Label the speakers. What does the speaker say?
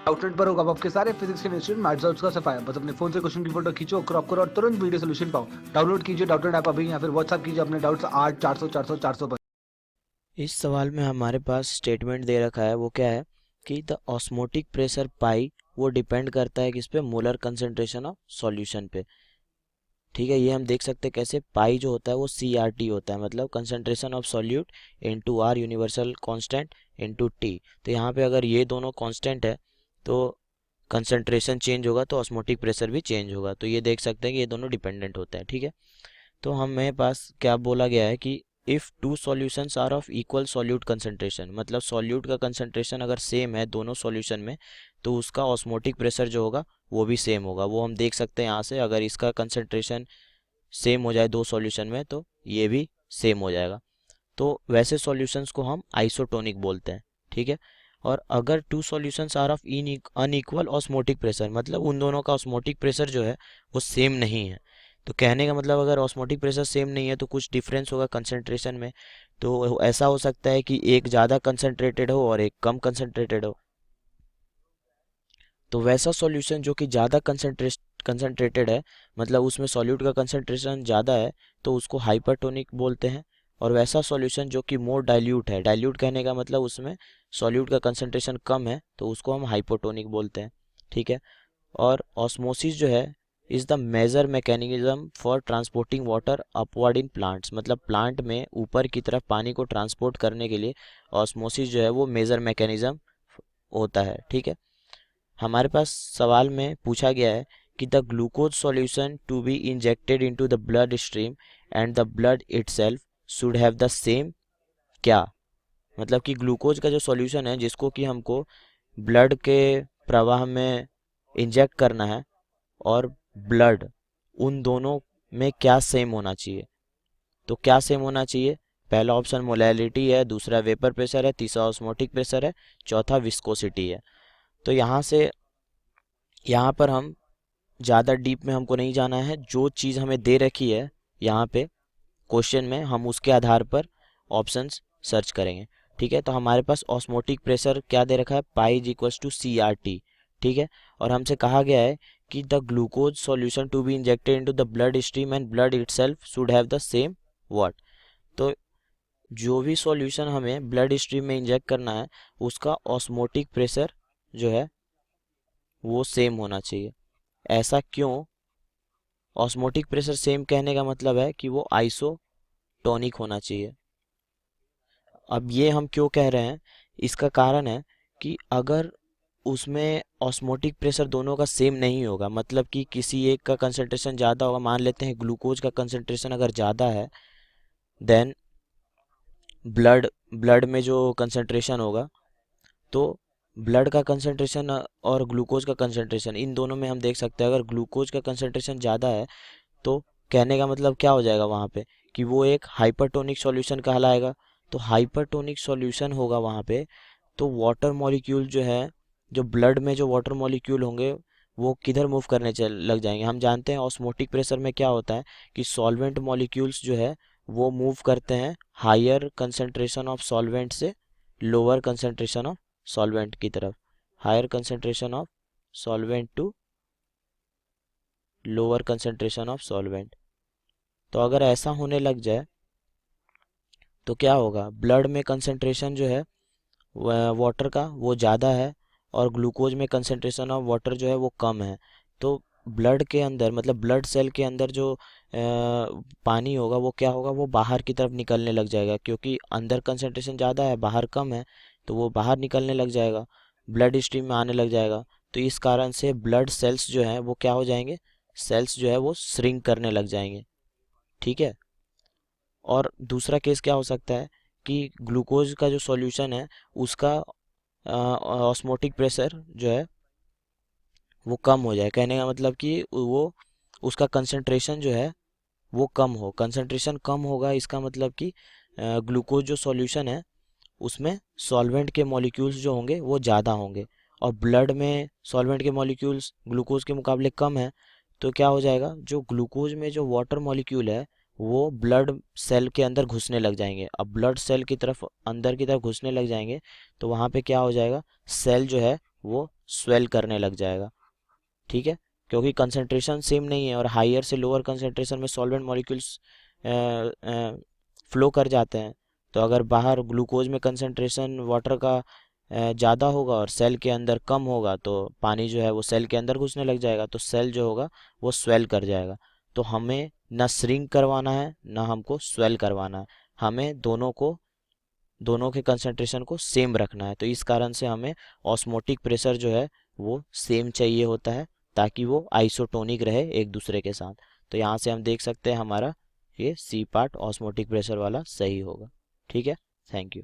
Speaker 1: Outlet पर होगा आपके सारे फिजिक्स के इंस्टीट्यूट मैथ्स और उसका सफाया। बस अपने फोन से क्वेश्चन की फोटो खींचो, क्रॉप करो और तुरंत वीडियो सोल्यूशन पाओ। डाउनलोड कीजिए डाउटनेट ऐप अभी या फिर व्हाट्सएप कीजिए अपने डाउट्स 8 400 400 400 पर।
Speaker 2: इस सवाल में हमारे पास स्टेटमेंट दे रखा है, वो क्या है कि द ऑस्मोटिक प्रेशर पाई वो डिपेंड करता है किस पे, मोलर कंसंट्रेशन ऑफ सॉल्यूशन पे। ठीक है, ये हम देख सकते हैं कैसे। पाई जो होता है वो CRT होता है, मतलब concentration of solute into R universal constant into T। तो यहाँ पे अगर ये दोनों कांस्टेंट है तो कंसंट्रेशन चेंज होगा तो ऑस्मोटिक प्रेशर भी चेंज होगा। तो ये देख सकते हैं कि ये दोनों डिपेंडेंट होते हैं। ठीक है, तो हमें पास क्या बोला गया है कि if two solutions are of equal solute concentration, मतलब सॉल्यूट का कंसंट्रेशन अगर सेम है दोनों सॉल्यूशन में तो उसका ऑस्मोटिक प्रेशर जो होगा वो भी सेम होगा। वो हम देख सकते हैं यहाँ से, अगर इसका कंसंट्रेशन सेम हो जाए दो सॉल्यूशन में तो ये भी सेम हो जाएगा। तो वैसे सॉल्यूशंस को हम आइसोटोनिक बोलते हैं। ठीक है, और अगर two solutions are of unequal osmotic pressure, मतलब उन दोनों का ऑस्मोटिक प्रेशर जो है वो सेम नहीं है। तो कहने का मतलब अगर ऑस्मोटिक प्रेशर सेम नहीं है तो कुछ डिफरेंस होगा कंसंट्रेशन में। तो ऐसा हो सकता है कि एक ज़्यादा कंसंट्रेटेड हो और एक कम कंसंट्रेटेड हो। तो वैसा सॉल्यूशन जो कि ज़्यादा कंसंट्रेटेड है, मतलब उसमें सॉल्यूट का कंसंट्रेशन ज़्यादा है, तो उसको हाइपरटोनिक बोलते हैं। और वैसा सॉल्यूशन जो कि मोर डाइल्यूट है, डाइल्यूट कहने का मतलब उसमें सॉल्यूट का कंसंट्रेशन कम है, तो उसको हम हाइपोटोनिक बोलते हैं। ठीक है, और ऑस्मोसिस जो है is the major mechanism for transporting water upward in plants, मतलब प्लांट में ऊपर की तरफ पानी को ट्रांसपोर्ट करने के लिए ऑस्मोसिस जो है वो मेजर मैकेनिज्म होता है। ठीक है, हमारे पास सवाल में पूछा गया है कि the glucose solution to be injected into the blood stream and the blood itself should have the same क्या, मतलब कि ग्लूकोज का जो सॉल्यूशन है जिसको कि हमको ब्लड के प्रवाह में इंजेक्ट करना है और ब्लड, उन दोनों में क्या सेम होना चाहिए। तो क्या सेम होना चाहिए? पहला ऑप्शन मोलैलिटी है, दूसरा वेपर प्रेशर है, तीसरा ऑस्मोटिक प्रेशर है, चौथा विस्कोसिटी है। तो यहाँ पर हम ज़्यादा डीप में हमको नहीं जाना है, जो चीज़ हमें दे रखी है यहाँ पे क्वेश्चन में हम उसके आधार पर ऑप्शंस सर्च करेंगे। ठीक है, तो हमारे पास ऑस्मोटिक प्रेशर क्या दे रखा है, pi is equals to CRT। ठीक है, और हमसे कहा गया है कि the glucose solution to be injected into the blood stream and blood itself should have the same what. तो जो भी सॉल्यूशन हमें ब्लड स्ट्रीम में इंजेक्ट करना है उसका ऑस्मोटिक प्रेशर जो है वो सेम होना चाहिए। ऐसा क्यों? ऑस्मोटिक प्रेशर सेम कहने का मतलब है कि वो आइसोटोनिक होना चाहिए। अब ये हम क्यों कह रहे हैं, इसका कारण है कि अगर उसमें ऑस्मोटिक प्रेशर दोनों का सेम नहीं होगा, मतलब कि किसी एक का कंसंट्रेशन ज़्यादा होगा, मान लेते हैं ग्लूकोज का कंसंट्रेशन अगर ज़्यादा है, देन ब्लड ब्लड में जो कंसंट्रेशन होगा, तो ब्लड का कंसंट्रेशन और ग्लूकोज का कंसंट्रेशन इन दोनों में हम देख सकते हैं अगर ग्लूकोज का कंसंट्रेशन ज़्यादा है तो कहने का मतलब क्या हो जाएगा वहाँ पे कि वो एक हाइपरटोनिक सॉल्यूशन कहलाएगा। तो हाइपरटोनिक सॉल्यूशन होगा वहाँ पे, तो वाटर मॉलिक्यूल जो है, जो ब्लड में जो वाटर मॉलिक्यूल होंगे वो किधर मूव करने चल लग जाएंगे। हम जानते हैं ऑस्मोटिक प्रेशर में क्या होता है कि सॉल्वेंट मॉलिक्यूल्स जो है वो मूव करते हैं हायर कंसंट्रेशन ऑफ सॉल्वेंट से लोअर कंसंट्रेशन ऑफ सॉल्वेंट की तरफ, higher concentration of solvent to lower concentration of solvent. तो अगर ऐसा होने लग जाए तो क्या होगा, ब्लड में कंसंट्रेशन जो है वाटर का वो ज़्यादा है और ग्लूकोज में कंसंट्रेशन ऑफ वाटर जो है वो कम है। तो ब्लड के अंदर, मतलब ब्लड सेल के अंदर जो पानी होगा वो क्या होगा, वो बाहर की तरफ निकलने लग जाएगा, क्योंकि अंदर कंसंट्रेशन ज़्यादा है बाहर कम है, तो वो बाहर निकलने लग जाएगा, ब्लड स्ट्रीम में आने लग जाएगा। तो इस कारण से ब्लड सेल्स जो हैं वो क्या हो जाएंगे, सेल्स जो है वो श्रिंक करने लग जाएंगे। ठीक है, और दूसरा केस क्या हो सकता है कि ग्लूकोज का जो सॉल्यूशन है उसका ऑस्मोटिक प्रेशर जो है वो कम हो जाए, कहने का मतलब कि वो उसका कंसंट्रेशन जो है वो कम हो, कंसंट्रेशन कम होगा इसका मतलब कि ग्लूकोज जो सॉल्यूशन है उसमें सॉल्वेंट के मॉलिक्यूल्स जो होंगे वो ज़्यादा होंगे और ब्लड में सॉल्वेंट के मॉलिक्यूल्स ग्लूकोज के मुकाबले कम है। तो क्या हो जाएगा, जो ग्लूकोज में जो वाटर मॉलिक्यूल है वो ब्लड सेल के अंदर घुसने लग जाएंगे। अब ब्लड सेल की तरफ अंदर की तरफ घुसने लग जाएंगे तो वहाँ पे क्या हो जाएगा, सेल जो है वो स्वेल करने लग जाएगा। ठीक है, क्योंकि कंसंट्रेशन सेम नहीं है और हायर से लोअर कंसंट्रेशन में सॉल्वेंट मॉलिक्यूल्स फ्लो कर जाते हैं। तो अगर बाहर ग्लूकोज में कंसंट्रेशन वाटर का ज़्यादा होगा और सेल के अंदर कम होगा तो पानी जो है वो सेल के अंदर घुसने लग जाएगा, तो सेल जो होगा वो स्वेल कर जाएगा। तो हमें ना श्रिंक करवाना है ना हमको स्वेल करवाना है, हमें दोनों के कंसंट्रेशन को सेम रखना है। तो इस कारण से हमें ऑस्मोटिक प्रेशर जो है वो सेम चाहिए होता है ताकि वो आइसोटोनिक रहे एक दूसरे के साथ। तो यहाँ से हम देख सकते हैं हमारा ये सी पार्ट ऑस्मोटिक प्रेशर वाला सही होगा। ठीक है, थैंक यू।